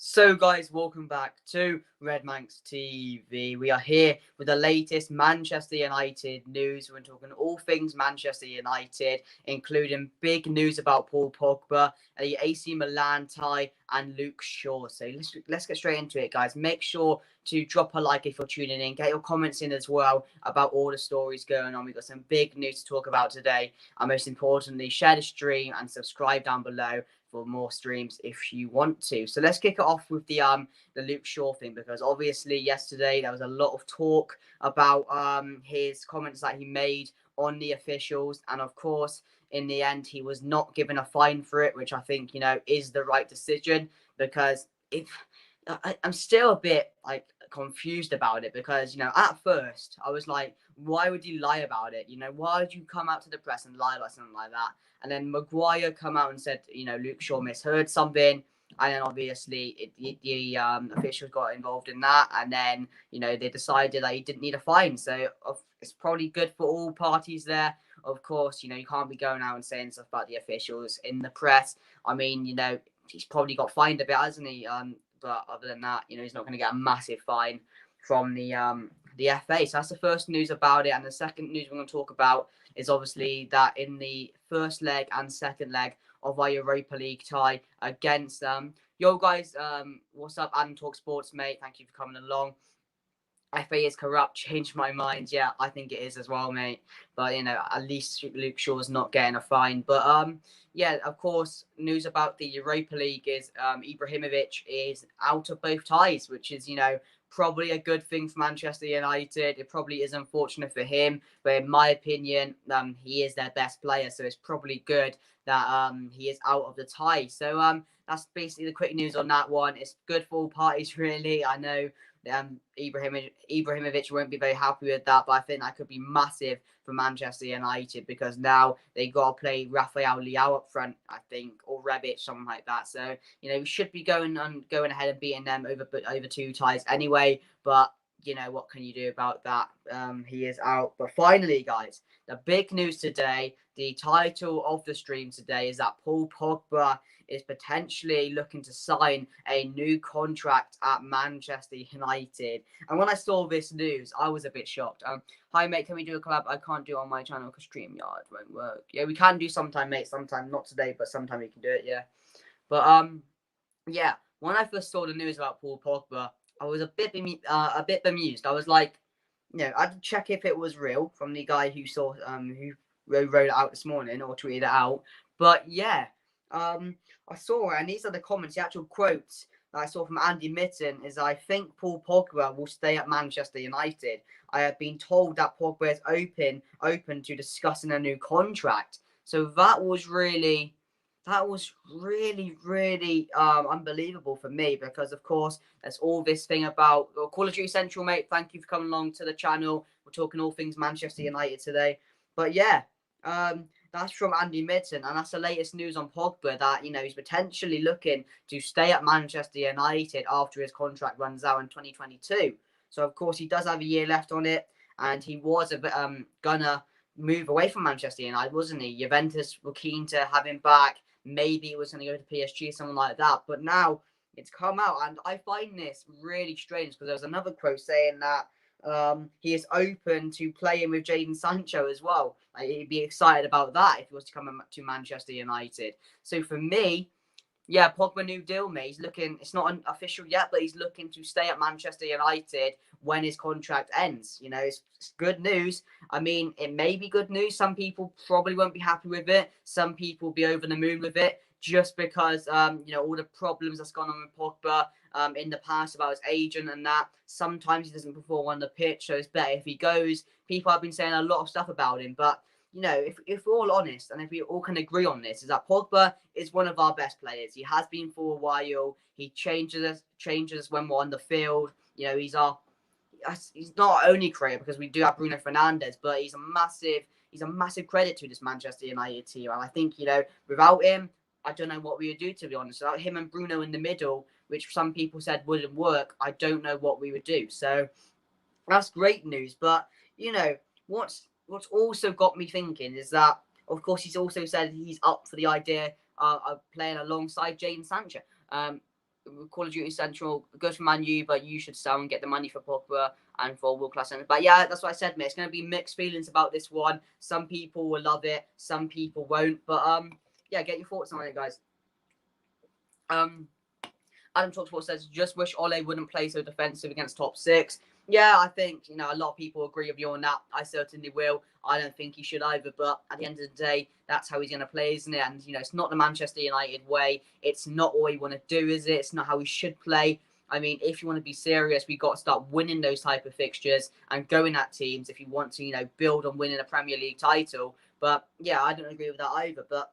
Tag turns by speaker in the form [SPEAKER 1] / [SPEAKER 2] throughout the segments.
[SPEAKER 1] So guys, welcome back to Red Manx TV. We are here with the latest Manchester United news. We're talking all things Manchester United, including big news about Paul Pogba, the AC Milan tie, and Luke Shaw. So let's get straight into it, guys. Make sure to drop a like if you're tuning in. Get your comments in as well about all the stories going on. We've got some big news to talk about today. And most importantly, share the stream and subscribe down below for more streams if you want to. So let's kick it off with the Luke Shaw thing, because obviously yesterday there was a lot of talk about his comments that he made on the officials, and of course in the end he was not given a fine for it, which I think is the right decision, because if I'm still a bit like confused about it, because at first I was like, why would you lie about it? Why would you come out to the press and lie about something like that? And then Maguire come out and said, Luke Shaw misheard something. And then obviously the officials got involved in that. And then, they decided that he didn't need a fine. So it's probably good for all parties there. Of course, you can't be going out and saying stuff about the officials in the press. I mean, he's probably got fined a bit, hasn't he? But other than that, he's not going to get a massive fine from the FA. So that's the first news about it. And the second news we're going to talk about is obviously that in the first leg and second leg of our Europa League tie against yo guys, what's up? Adam Talk Sports, mate. Thank you for coming along. FA is corrupt. Changed my mind. Yeah, I think it is as well, mate. But at least Luke Shaw's not getting a fine. But yeah, of course, news about the Europa League is Ibrahimovic is out of both ties, which is probably a good thing for Manchester United. It probably is unfortunate for him, but in my opinion, he is their best player, so it's probably good that he is out of the tie. So that's basically the quick news on that one. It's good for all parties, really. I know Ibrahimovic won't be very happy with that, but I think that could be massive for Manchester United, because now they got to play Rafael Leao up front, I think, or Rebic, something like that. So we should be going ahead and beating them over two ties anyway. But what can you do about that? He is out. But finally, guys, the big news today, the title of the stream today, is that Paul Pogba is potentially looking to sign a new contract at Manchester United. And when I saw this news, I was a bit shocked. Hi, mate, can we do a collab? I can't do it on my channel because StreamYard won't work. Yeah, we can do sometime, mate. Sometime, not today, but sometime we can do it, yeah. But, yeah, when I first saw the news about Paul Pogba, I was a bit bemused. I was like, I had to check if it was real from the guy who who wrote it out this morning or tweeted it out. But yeah, I saw it, and these are the comments, the actual quotes that I saw from Andy Mitten is, I think Paul Pogba will stay at Manchester United. I have been told that Pogba is open to discussing a new contract. So that was really, really unbelievable for me, because of course there's all this thing about Call of Duty Central, mate. Thank you for coming along to the channel. We're talking all things Manchester United today. But yeah, that's from Andy Mitten, and that's the latest news on Pogba, that he's potentially looking to stay at Manchester United after his contract runs out in 2022. So of course he does have a year left on it, and he was gonna move away from Manchester United, wasn't he? Juventus were keen to have him back. Maybe it was going to go to PSG, something like that. But now it's come out, and I find this really strange, because there was another quote saying that he is open to playing with Jadon Sancho as well. Like, he'd be excited about that if he was to come to Manchester United. So for me, yeah, Pogba new deal, mate. He's looking. It's not official yet, but he's looking to stay at Manchester United when his contract ends. It's good news. I mean, it may be good news. Some people probably won't be happy with it. Some people will be over the moon with it, just because all the problems that's gone on with Pogba in the past about his agent and that. Sometimes he doesn't perform on the pitch, so it's better if he goes. People have been saying a lot of stuff about him, but if we're all honest, and if we all can agree on this, is that Pogba is one of our best players. He has been for a while. He changes when we're on the field. He's not only creator, because we do have Bruno Fernandes, but he's a massive credit to this Manchester United team. And I think, without him, I don't know what we would do, to be honest. Without him and Bruno in the middle, which some people said wouldn't work, I don't know what we would do. So that's great news. But, what's also got me thinking is that, of course, he's also said he's up for the idea of playing alongside Jadon Sancho. Call of Duty Central, good for Man U, but you should sell and get the money for Pogba and for world-class centre. But yeah, that's what I said, mate. It's going to be mixed feelings about this one. Some people will love it, some people won't. But yeah, get your thoughts on it, guys. Adam Talksport says, just wish Ole wouldn't play so defensive against top six. Yeah, I think, a lot of people agree with you on that. I certainly will. I don't think he should either. But at the end of the day, that's how he's going to play, isn't it? And, it's not the Manchester United way. It's not all you want to do, is it? It's not how he should play. I mean, if you want to be serious, we've got to start winning those type of fixtures and going at teams if you want to, build on winning a Premier League title. But, yeah, I don't agree with that either. But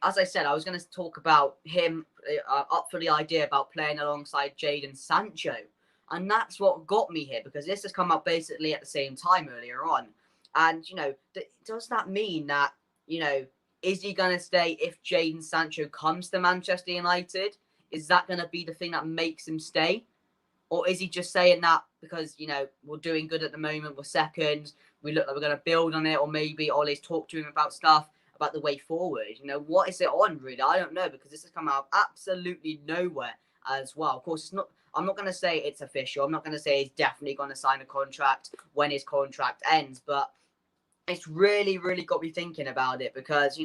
[SPEAKER 1] as I said, I was going to talk about him up for the idea about playing alongside Jadon Sancho. And that's what got me here, because this has come up basically at the same time earlier on. And, does that mean that, is he going to stay if Jadon Sancho comes to Manchester United? Is that going to be the thing that makes him stay? Or is he just saying that because, we're doing good at the moment, we're second, we look like we're going to build on it, or maybe Ole's talked to him about stuff, about the way forward? What is it on, really? I don't know, because this has come out of absolutely nowhere as well. Of course, it's not. I'm not going to say it's official. I'm not going to say he's definitely going to sign a contract when his contract ends, but it's really, really got me thinking about it, because,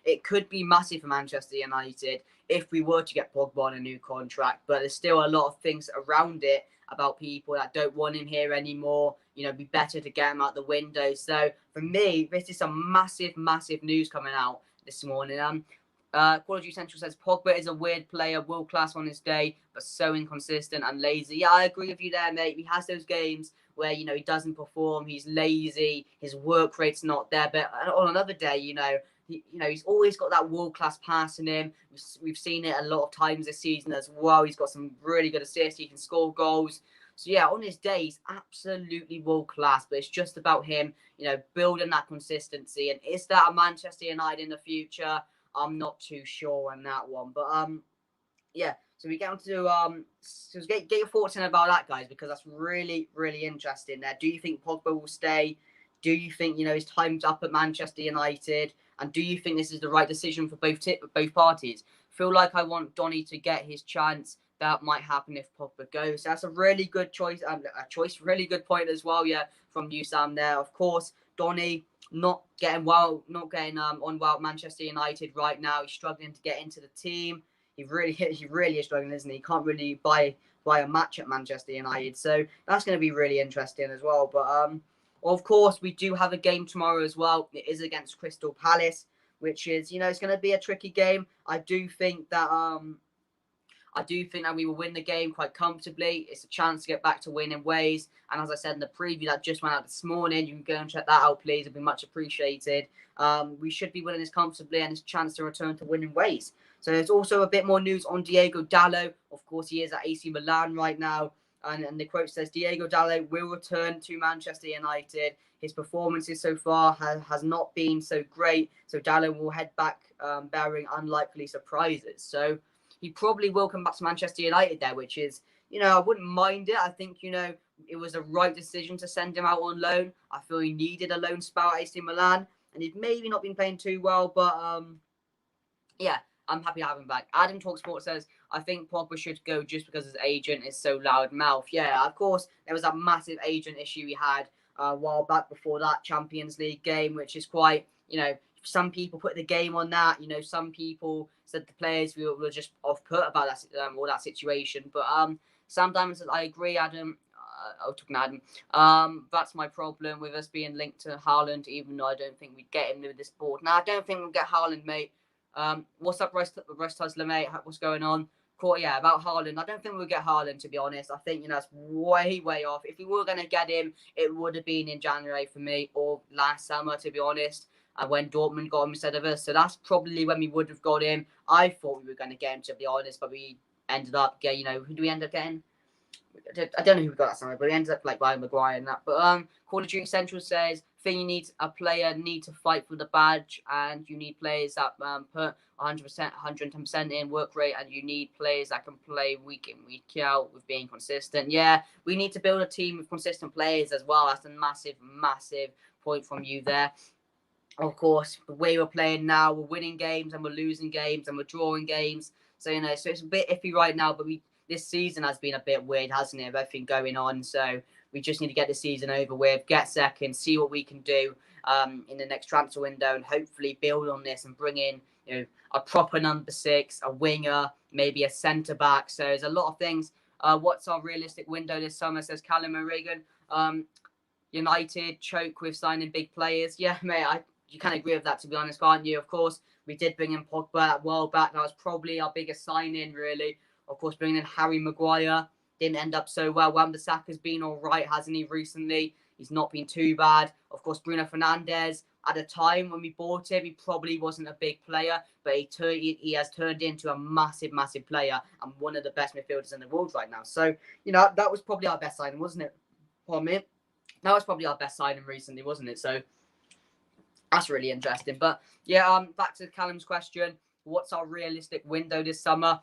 [SPEAKER 1] it could be massive for Manchester United if we were to get Pogba on a new contract. But there's still a lot of things around it about people that don't want him here anymore. Be better to get him out the window. So for me, this is some massive, massive news coming out this morning. Call of Duty Central says Pogba is a weird player, world class on his day, but so inconsistent and lazy. Yeah, I agree with you there, mate. He has those games where he doesn't perform, he's lazy, his work rate's not there. But on another day, he's always got that world class pass in him. We've seen it a lot of times this season as well. He's got some really good assists. He can score goals. So yeah, on his day, he's absolutely world class. But it's just about him, building that consistency. And is that a Manchester United in the future? I'm not too sure on that one. But yeah. So we get on to so get your thoughts in about that, guys, because that's really, really interesting there. Do you think Pogba will stay? Do you think his time's up at Manchester United? And do you think this is the right decision for both parties? Feel like I want Donny to get his chance. That might happen if Pogba goes. So that's a really good choice. Really good point as well. Yeah, from you, Sam. There, of course, Donny not getting on well at Manchester United right now. He's struggling to get into the team. He really is struggling, isn't he? He can't really buy a match at Manchester United. So that's going to be really interesting as well. But well, of course, we do have a game tomorrow as well. It is against Crystal Palace, which is, it's going to be a tricky game. I do think that we will win the game quite comfortably. It's a chance to get back to winning ways. And as I said in the preview that just went out this morning, you can go and check that out, please. It'd be much appreciated. We should be winning this comfortably, and it's a chance to return to winning ways. So there's also a bit more news on Diego Dallo. Of course, he is at AC Milan right now. And the quote says, Diego Dallo will return to Manchester United. His performances so far has not been so great. So Dallo will head back bearing unlikely surprises. So he probably will come back to Manchester United there, which is, I wouldn't mind it. I think, it was a right decision to send him out on loan. I feel he needed a loan spell at AC Milan. And he's maybe not been playing too well, but yeah, I'm happy to have him back. Adam Talksport says, I think Pogba should go just because his agent is so loudmouth. Yeah, of course, there was that massive agent issue we had a while back before that Champions League game, which is quite, some people put the game on that. Some people said the players were just off-put about that all that situation. But Sam Diamond says, I agree, Adam. That's my problem with us being linked to Haaland, even though I don't think we'd get him with this board. Now, I don't think we'll get Haaland, mate. What's up, Rest Hustler, mate? What's going on? Yeah, about Haaland. I don't think we'll get Haaland, to be honest. I think, that's way, way off. If we were going to get him, it would have been in January for me, or last summer, to be honest, when Dortmund got him instead of us. So that's probably when we would have got him. I thought we were going to get him, to be honest, but we ended up getting, who do we end up getting? I don't know who we got that summer, but we ended up like Ryan Maguire and that. But Call of Duty Central says, thing you need a player need to fight for the badge, and you need players that put 100%, 110% in work rate, and you need players that can play week in, week out with being consistent. Yeah, we need to build a team with consistent players as well. That's a massive, massive point from you there. Of course, the way we're playing now, we're winning games and we're losing games and we're drawing games. So, so it's a bit iffy right now, but this season has been a bit weird, hasn't it? With everything going on. So we just need to get the season over with, get second, see what we can do in the next transfer window, and hopefully build on this and bring in, a proper number 6, a winger, maybe a centre back. So there's a lot of things. What's our realistic window this summer, says Callum O'Regan. United choke with signing big players. Yeah, mate, you can agree with that, to be honest, can't you? Of course, we did bring in Pogba a while back. That was probably our biggest signing, really. Of course, bringing in Harry Maguire didn't end up so well. Wan-Bissaka's been all right, hasn't he, recently? He's not been too bad. Of course, Bruno Fernandes, at a time when we bought him, he probably wasn't a big player, but he has turned into a massive, massive player and one of the best midfielders in the world right now. So, that was probably our best signing, wasn't it? Pardon me. That was probably our best signing recently, wasn't it? So that's really interesting. But yeah, back to Callum's question. What's our realistic window this summer?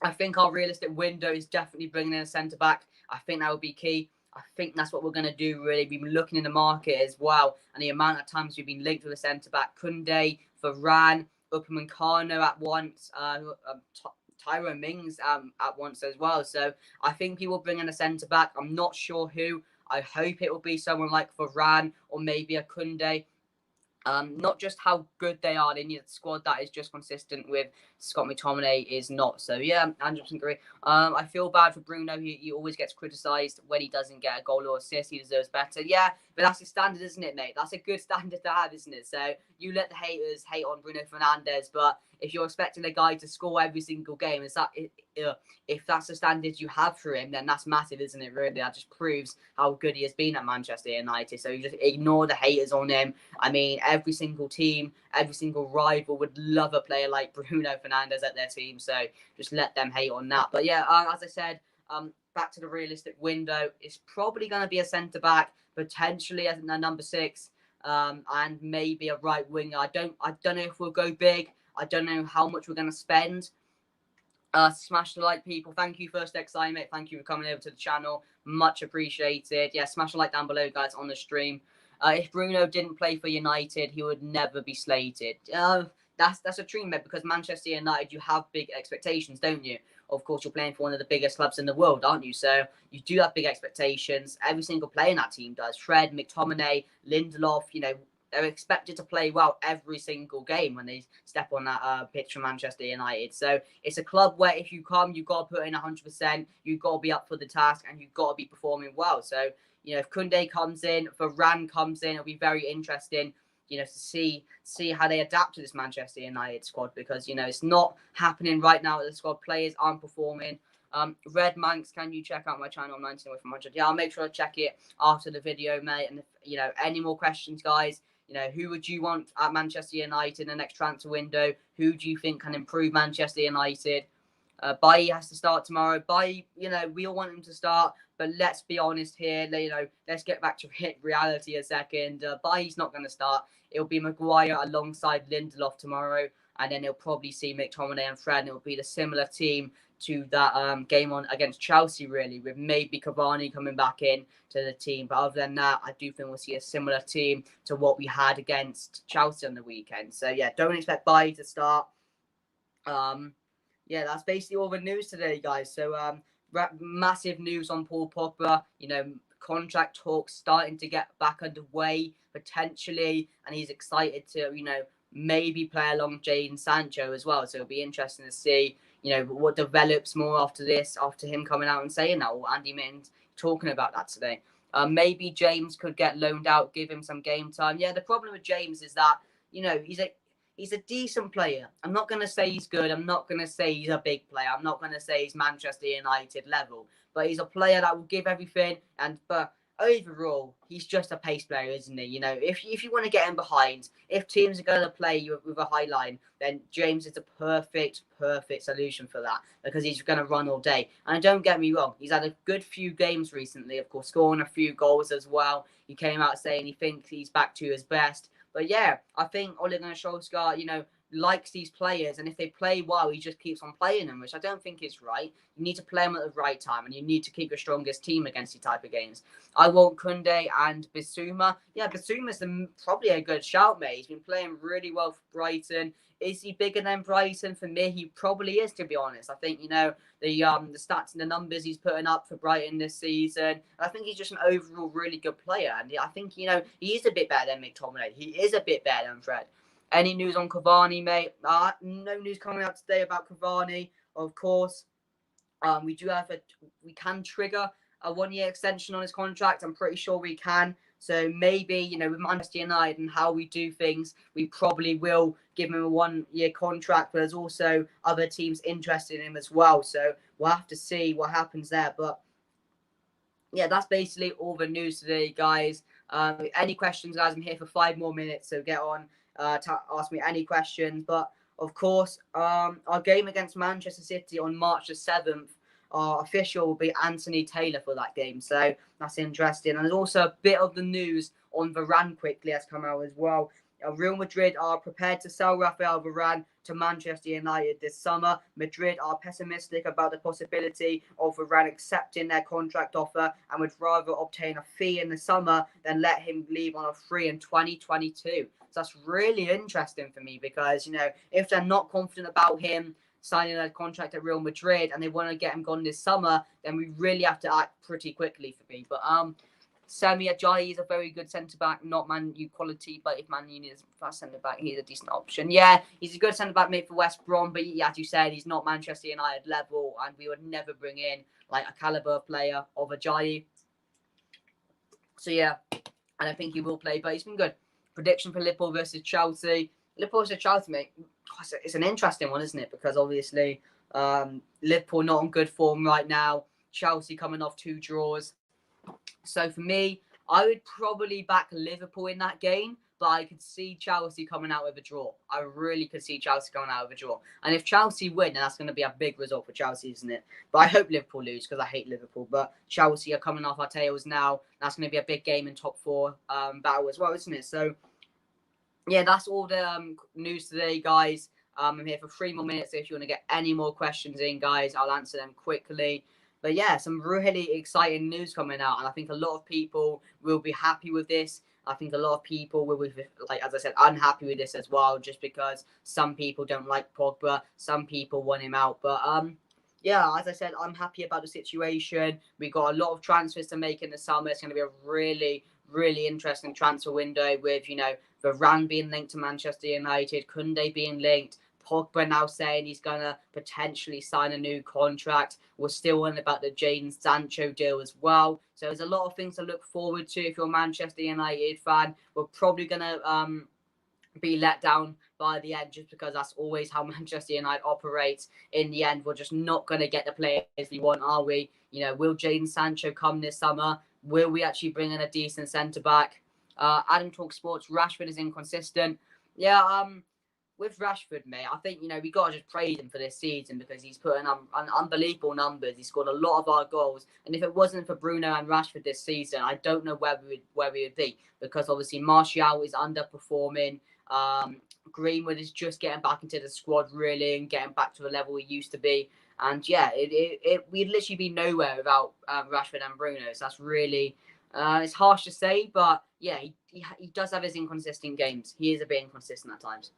[SPEAKER 1] I think our realistic window is definitely bringing in a centre-back. I think that would be key. I think that's what we're going to do, really. We've been looking in the market as well, and the amount of times we've been linked with a centre-back. Koundé, Varane, Upamecano at once, Tyrone Mings at once as well. So I think he will bring in a centre-back. I'm not sure who. I hope it will be someone like Varane or maybe a Koundé. Not just how good they are, they need a squad that is just consistent with Scott McTominay is not. So yeah, 100% agree. I feel bad for Bruno. He always gets criticised when he doesn't get a goal or assist. He deserves better. Yeah, but that's his standard, isn't it, mate? That's a good standard to have, isn't it? So you let the haters hate on Bruno Fernandes, but if you're expecting a guy to score every single game, if that's the standards you have for him, then that's massive, isn't it? Really, that just proves how good he has been at Manchester United. So you just ignore the haters on him. I mean, every single team, every single rival would love a player like Bruno Fernandes at their team. So just let them hate on that. But yeah, as I said, back to the realistic window, it's probably going to be a centre back, potentially as a number 6, and maybe a right winger. I don't know if we'll go big. I don't know how much we're going to spend. Smash the like, people. Thank you, First XI, mate. Thank you for coming over to the channel. Much appreciated. Yeah, smash the like down below, guys, on the stream. If Bruno didn't play for United, he would never be slated. That's a dream, mate, because Manchester United, you have big expectations, don't you? Of course, you're playing for one of the biggest clubs in the world, aren't you? So you do have big expectations. Every single player in that team does. Fred, McTominay, Lindelof, they're expected to play well every single game when they step on that pitch for Manchester United. So it's a club where if you come, you've got to put in 100%. You've got to be up for the task and you've got to be performing well. So, if Koundé comes in, Varane comes in, it'll be very interesting, to see how they adapt to this Manchester United squad because, it's not happening right now. The squad players aren't performing. Red Manx, can you check out my channel, 19 away from 100? Yeah, I'll make sure I check it after the video, mate. And if, any more questions, guys, who would you want at Manchester United in the next transfer window? Who do you think can improve Manchester United? Bailly has to start tomorrow. Bailly, we all want him to start, but let's be honest here. Let's get back to reality a second. Bailly's not going to start. It'll be Maguire alongside Lindelof tomorrow, and then he'll probably see McTominay and Fred, and it'll be the similar team to that game on against Chelsea, really, with maybe Cavani coming back in to the team. But other than that, I do think we'll see a similar team to what we had against Chelsea on the weekend. So yeah, don't expect Bailly to start. Yeah, that's basically all the news today, guys. So massive news on Paul Pogba. Contract talks starting to get back underway potentially, and he's excited to maybe play along Jadon Sancho as well. So it'll be interesting to see what develops more after this, after him coming out and saying that, or Andy Mittens talking about that today. Maybe James could get loaned out, give him some game time. Yeah, the problem with James is that he's a decent player. I'm not going to say he's good. I'm not going to say he's a big player. I'm not going to say he's Manchester United level. But he's a player that will give everything. But overall, he's just a pace player, isn't he? If you want to get him behind, if teams are going to play you with a high line, then James is a perfect solution for that because he's going to run all day. And don't get me wrong, he's had a good few games recently, of course, scoring a few goals as well. He came out saying he thinks he's back to his best. But yeah, I think Ole Gunnar Solskjaer, likes these players, and if they play well, he just keeps on playing them, which I don't think is right. You need to play them at the right time, and you need to keep your strongest team against these type of games. I want Koundé and Bissouma. Yeah, Bissouma's probably a good shout, mate. He's been playing really well for Brighton. Is he bigger than Brighton? For me, he probably is, to be honest. I think, the stats and the numbers he's putting up for Brighton this season. I think he's just an overall really good player. And I think, he is a bit better than McTominay. He is a bit better than Fred. Any news on Cavani, mate? No news coming out today about Cavani, of course. We can trigger a 1-year extension on his contract. I'm pretty sure we can. So maybe, with Manchester United and how we do things, we probably will give him a 1-year contract. But there's also other teams interested in him as well. So we'll have to see what happens there. But yeah, that's basically all the news today, guys. Any questions, guys? I'm here for 5 more minutes. So get on to ask me any questions. But of course, our game against Manchester City on March the 7th, our official will be Anthony Taylor for that game. So that's interesting. And there's also a bit of the news on Varane quickly has come out as well. Real Madrid are prepared to sell Rafael Varane to Manchester United this summer. Madrid are pessimistic about the possibility of Varane accepting their contract offer and would rather obtain a fee in the summer than let him leave on a free in 2022. So that's really interesting for me because, if they're not confident about him signing a contract at Real Madrid and they want to get him gone this summer, then we really have to act pretty quickly for me. But Sami Ajayi is a very good centre-back, not Man U quality, but if Man U needs a centre-back, he's a decent option. Yeah, he's a good centre-back mate for West Brom, but as you said, he's not Manchester United level, and we would never bring in like a calibre player of Ajayi. So yeah, and I think he will play, but he's been good. Prediction for Liverpool versus Chelsea. Liverpool versus Chelsea, mate. It's an interesting one, isn't it? Because obviously, Liverpool not on good form right now. Chelsea coming off 2 draws. So for me, I would probably back Liverpool in that game, but I could see Chelsea coming out with a draw. I really could see Chelsea coming out with a draw. And if Chelsea win, then that's going to be a big result for Chelsea, isn't it? But I hope Liverpool lose because I hate Liverpool. But Chelsea are coming off our tails now. That's going to be a big game in top 4 battle as well, isn't it? So yeah, that's all the news today, guys. I'm here for 3 more minutes. So if you want to get any more questions in, guys, I'll answer them quickly. But yeah, some really exciting news coming out. And I think a lot of people will be happy with this. I think a lot of people will be, as I said, unhappy with this as well, just because some people don't like Pogba. Some people want him out. But yeah, as I said, I'm happy about the situation. We got a lot of transfers to make in the summer. It's going to be a really, really interesting transfer window with, Varane being linked to Manchester United, Koundé being linked, Pogba now saying he's going to potentially sign a new contract. We're still on about the Jadon Sancho deal as well. So there's a lot of things to look forward to if you're a Manchester United fan. We're probably going to be let down by the end just because that's always how Manchester United operates. In the end, we're just not going to get the players we want, are we? Will Jadon Sancho come this summer? Will we actually bring in a decent centre-back? Adam Talk Sports, Rashford is inconsistent. Yeah, with Rashford, mate, I think, we got to just praise him for this season because he's putting unbelievable numbers. He scored a lot of our goals. And if it wasn't for Bruno and Rashford this season, I don't know where we would be because obviously Martial is underperforming. Greenwood is just getting back into the squad really and getting back to the level he used to be. And yeah, we'd literally be nowhere without Rashford and Bruno. So that's really, it's harsh to say, but yeah, he does have his inconsistent games. He is a bit inconsistent at times.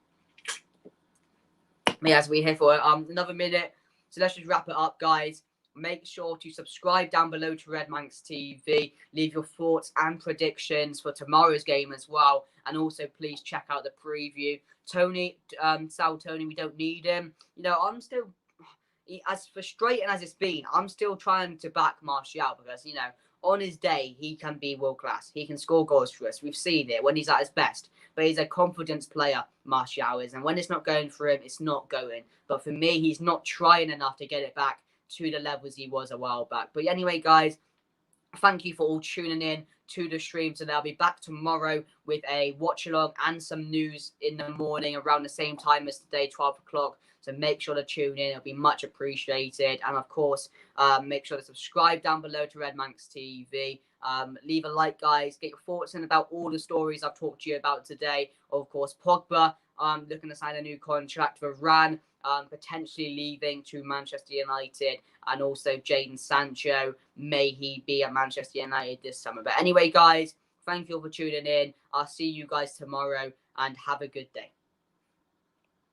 [SPEAKER 1] Yeah, as we're here for another minute. So let's just wrap it up, guys. Make sure to subscribe down below to Red Manx TV. Leave your thoughts and predictions for tomorrow's game as well. And also, please check out the preview. Tony, we don't need him. I'm still, as frustrating as it's been, I'm still trying to back Martial because, on his day, he can be world class. He can score goals for us. We've seen it when he's at his best. But he's a confidence player, Martial is. And when it's not going for him, it's not going. But for me, he's not trying enough to get it back to the levels he was a while back. But anyway, guys, thank you for all tuning in to the stream. So I'll be back tomorrow with a watch along and some news in the morning around the same time as today, 12 o'clock. So make sure to tune in. It'll be much appreciated. And of course, make sure to subscribe down below to Red Manx TV. Leave a like, guys. Get your thoughts in about all the stories I've talked to you about today. Of course, Pogba looking to sign a new contract for Ran, potentially leaving to Manchester United, and also Jadon Sancho. May he be at Manchester United this summer? But anyway, guys, thank you all for tuning in. I'll see you guys tomorrow, and have a good day.